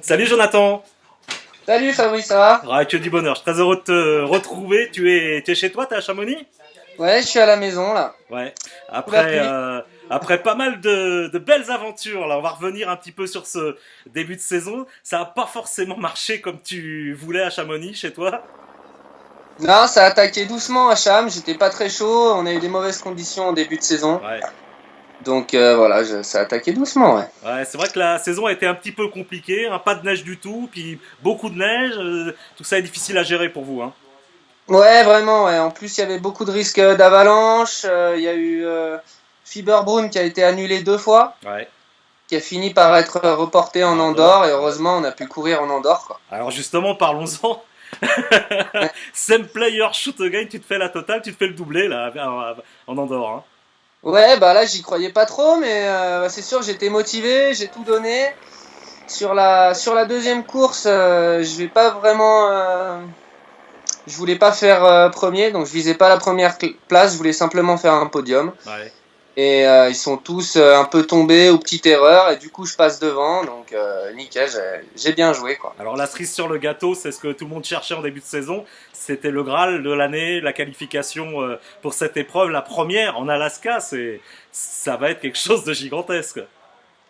Salut Jonathan. Salut Fabrice, ça va? Ouais, que du bonheur. Je suis très heureux de te retrouver. Tu es chez toi, t'es à Chamonix? Ouais, je suis à la maison là. Ouais. Sous la Après, pluie. après pas mal de belles aventures, là, on va revenir un petit peu sur ce début de saison. Ça a pas forcément marché comme tu voulais à Chamonix, chez toi. Non, ça a attaqué doucement à Cham, j'étais pas très chaud, on a eu des mauvaises conditions en début de saison. Ouais. Donc voilà, ça a attaqué doucement, ouais. Ouais, c'est vrai que la saison a été un petit peu compliquée, hein, pas de neige du tout, puis beaucoup de neige. Tout ça est difficile à gérer pour vous, hein. Ouais, vraiment, ouais. En plus, il y avait beaucoup de risques d'avalanche. Il y a eu Fiberbrunn qui a été annulé 2 fois, Ouais. qui a fini par être reporté en Andorre. Andorre, et Ouais. heureusement, on a pu courir en Andorre, quoi. Alors justement, parlons-en. Ouais, Same player shoot again, tu te fais la totale, tu te fais le doublé là en Andorre, hein. ouais, bah là, j'y croyais pas trop, mais c'est sûr, j'étais motivé, j'ai tout donné. Sur la deuxième course, je vais pas vraiment. Je voulais pas faire premier, donc je visais pas la première place, je voulais simplement faire un podium. Ouais. Et ils sont tous un peu tombés aux petites erreurs, et du coup je passe devant, donc nickel, j'ai bien joué quoi. Alors la cerise sur le gâteau, c'est ce que tout le monde cherchait en début de saison. C'était le Graal de l'année, la qualification pour cette épreuve, la première en Alaska. Ça va être quelque chose de gigantesque.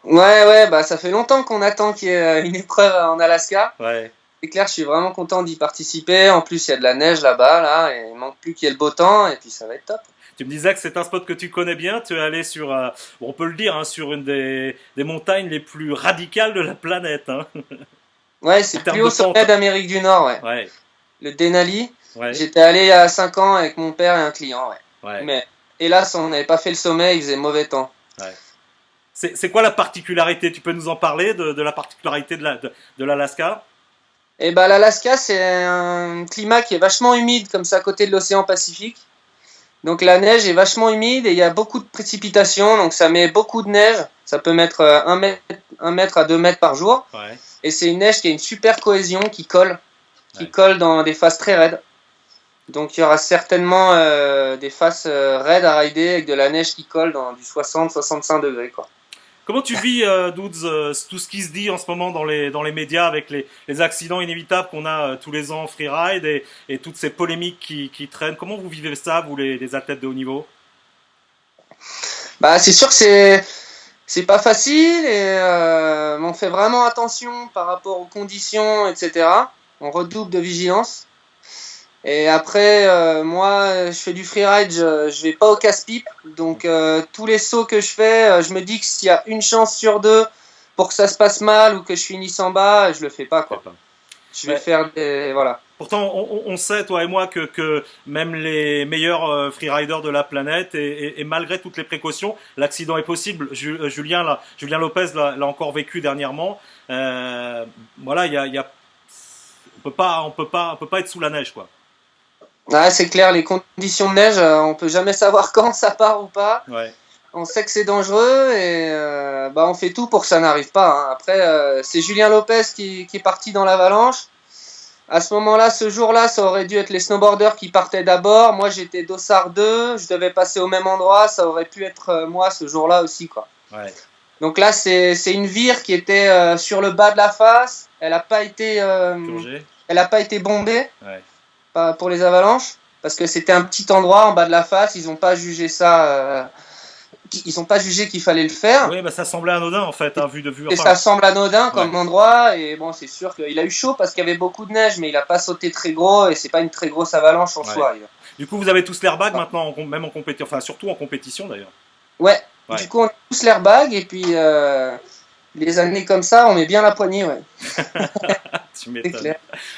Ouais, ouais, bah ça fait longtemps qu'on attend qu'il y ait une épreuve en Alaska. Ouais. C'est clair, je suis vraiment content d'y participer. En plus, il y a de la neige là-bas, là, et il manque plus qu'il y ait le beau temps, et puis ça va être top. Tu me disais que c'est un spot que tu connais bien. Tu es allé sur, bon, on peut le dire, hein, sur une des montagnes les plus radicales de la planète, hein, Ouais, en c'est le plus termes de haut pente. sommet d'Amérique du Nord, ouais. Ouais, Le Denali. ouais, J'étais allé il y a 5 ans avec mon père et un client, ouais. ouais, Mais hélas, on n'avait pas fait le sommet, il faisait mauvais temps. ouais. C'est quoi la particularité? Tu peux nous en parler de la particularité de l'Alaska? Et bah l'Alaska, c'est un climat qui est vachement humide, comme ça, à côté de l'océan Pacifique. Donc la neige est vachement humide et il y a beaucoup de précipitations, donc ça met beaucoup de neige. Ça peut mettre 1 mètre à 2 mètres par jour. Ouais, Et c'est une neige qui a une super cohésion, qui ouais. colle dans des faces très raides. Donc il y aura certainement des faces raides à rider avec de la neige qui colle dans du 60-65 degrés, quoi. Comment tu vis, Douds, tout ce qui se dit en ce moment dans les médias avec les accidents inévitables qu'on a tous les ans en freeride et toutes ces polémiques qui traînent? Comment vous vivez ça, vous, les athlètes de haut niveau? Bah c'est sûr que c'est pas facile et on fait vraiment attention par rapport aux conditions, etc. On redouble de vigilance. Et après, moi, je fais du freeride, je vais pas au casse-pipe. Donc, tous les sauts que je fais, je me dis que s'il y a une chance sur deux pour que ça se passe mal ou que je finisse en bas, je le fais pas, Je sais quoi. pas. Je vais Ouais. faire des. Voilà. Pourtant, on sait, toi et moi, que même les meilleurs freeriders de la planète, et malgré toutes les précautions, l'accident est possible. Julien Lopez l'a encore vécu dernièrement. Voilà, on peut pas être sous la neige, quoi. Ouais, c'est clair, les conditions de neige, on peut jamais savoir quand ça part ou pas. Ouais, On sait que c'est dangereux et bah, on fait tout pour que ça n'arrive pas, hein. Après, c'est Julien Lopez qui est parti dans l'avalanche. À ce moment-là, ce jour-là, ça aurait dû être les snowboarders qui partaient d'abord. Moi, j'étais dossard 2, je devais passer au même endroit. Ça aurait pu être moi ce jour-là aussi, quoi. ouais, Donc là, c'est une vire qui était sur le bas de la face. purgé. Elle a pas été bombée Ouais. pour les avalanches parce que c'était un petit endroit en bas de la face. Ils n'ont pas jugé ça. Ils ont pas jugé qu'il fallait le faire. Oui, bah ça semblait anodin en fait, hein, vu de vue. Et Enfin, ça semble anodin ouais. comme endroit. Et bon, c'est sûr qu'il a eu chaud parce qu'il y avait beaucoup de neige, mais il a pas sauté très gros et c'est pas une très grosse avalanche en Ouais. soi. Du coup, vous avez tous l'airbag maintenant, même en compétition, enfin surtout en compétition d'ailleurs. Ouais. Ouais, Du coup, on a tous l'airbag et puis les années comme ça, on met bien la poignée, ouais. tu C'est m'étonnes. clair.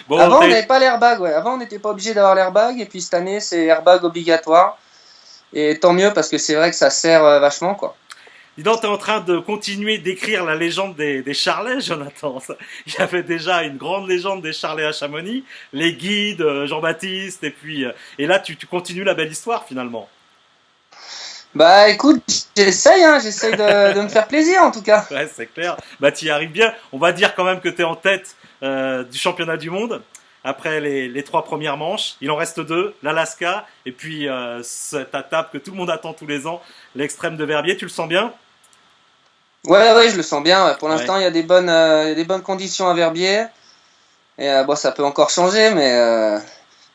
Bon, Avant, on n'avait pas l'airbag, ouais. Avant, on n'était pas obligé d'avoir l'airbag et puis cette année, c'est airbag obligatoire. Et tant mieux parce que c'est vrai que ça sert vachement, quoi. dis donc, t'es en train de continuer d'écrire la légende des Charlets, Jonathan. Il y avait déjà une grande légende des Charlets à Chamonix, les guides, Jean-Baptiste, et là, tu continues la belle histoire finalement. Bah écoute, j'essaye de me faire plaisir en tout cas. Ouais, c'est clair. Bah, tu y arrives bien. On va dire quand même que tu es en tête du championnat du monde. Après les trois premières manches, il en reste deux, l'Alaska et puis cette étape que tout le monde attend tous les ans, l'extrême de Verbier. Tu le sens bien? Ouais, je le sens bien. Ouais. Pour Ouais. l'instant, il y a il y a des bonnes conditions à Verbier. Et bon, ça peut encore changer, mais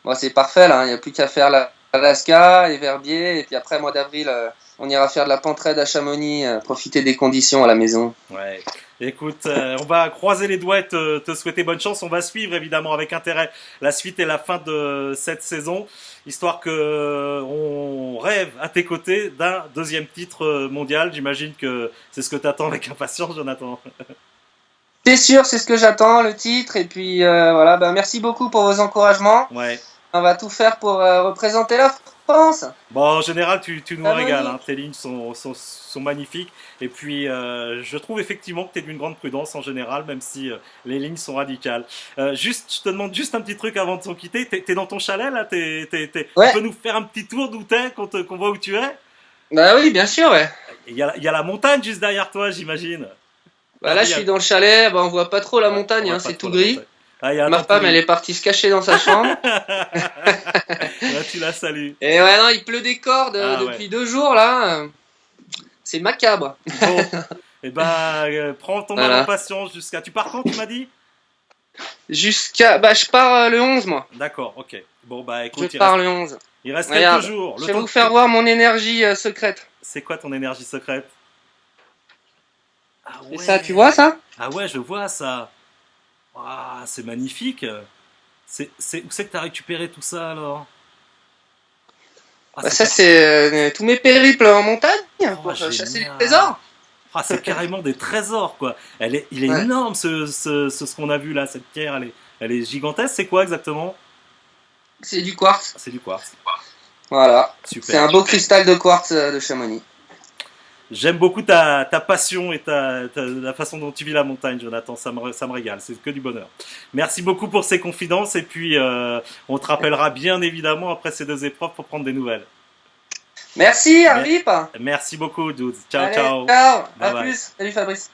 bon, c'est parfait là. Il n'y a plus qu'à faire l'Alaska et Verbier. Et puis après, mois d'avril, on ira faire de la pentraide à Chamonix, profiter des conditions à la maison. Ouais. Écoute, on va croiser les doigts et te souhaiter bonne chance. On va suivre évidemment avec intérêt la suite et la fin de cette saison, histoire que on rêve à tes côtés d'un deuxième titre mondial. J'imagine que c'est ce que tu attends avec impatience, Jonathan. C'est sûr, c'est ce que j'attends, le titre. Et puis voilà, ben, merci beaucoup pour vos encouragements. Ouais. On va tout faire pour représenter la France. Bon, en général, tu nous Chamonix. régales. Hein. Tes lignes sont magnifiques. Et puis, je trouve effectivement que tu es d'une grande prudence en général, même si les lignes sont radicales. Juste, je te demande juste un petit truc avant de s'en quitter. T'es dans ton chalet là. Tu Ouais, peux nous faire un petit tour d'où t'es, qu'on voit où tu es. bah oui, bien sûr, ouais. Il y a la montagne juste derrière toi, j'imagine. Bah là, je suis dans le chalet, bah, on voit pas trop la Ouais, on montagne, voit hein, pas c'est trop tout la gris. montagne. Ah, il y a un Ma temps femme, elle pourri. est partie se cacher dans sa chambre. Là, tu la salues. Et ouais, non, il pleut des cordes Ah ouais. depuis 2 jours, là. C'est macabre. Bon, et ben, prends ton mal en Voilà. patience jusqu'à. Tu pars quand, tu m'as dit? Bah, je pars le 11, moi. D'accord, ok. Bon, bah Je écoute, pars le 11. il reste quelques Regarde, jours. je vais vous faire voir mon énergie secrète. C'est quoi ton énergie secrète? Ah C'est ouais. ça, tu vois ça? Ah ouais, je vois ça. Ah, c'est magnifique. Où c'est que t'as récupéré tout ça alors? Ah, Bah, c'est ça, car- c'est tous mes périples en montagne oh, pour chasser les génial. trésors. Ah, c'est carrément des trésors quoi. Il est Ouais, énorme ce qu'on a vu là, cette pierre, elle est gigantesque. C'est quoi exactement? c'est du quartz. C'est du quartz. Voilà. C'est Super. un beau cristal de quartz de Chamonix. J'aime beaucoup ta passion et la façon dont tu vis la montagne, Jonathan. Ça me régale. C'est que du bonheur. Merci beaucoup pour ces confidences. Et puis, on te rappellera bien évidemment après ces deux épreuves pour prendre des nouvelles. Merci, Mais, Arvip. merci beaucoup, dude. Ciao, Allez, ciao. ciao. Bye À bye. plus. Salut, Fabrice.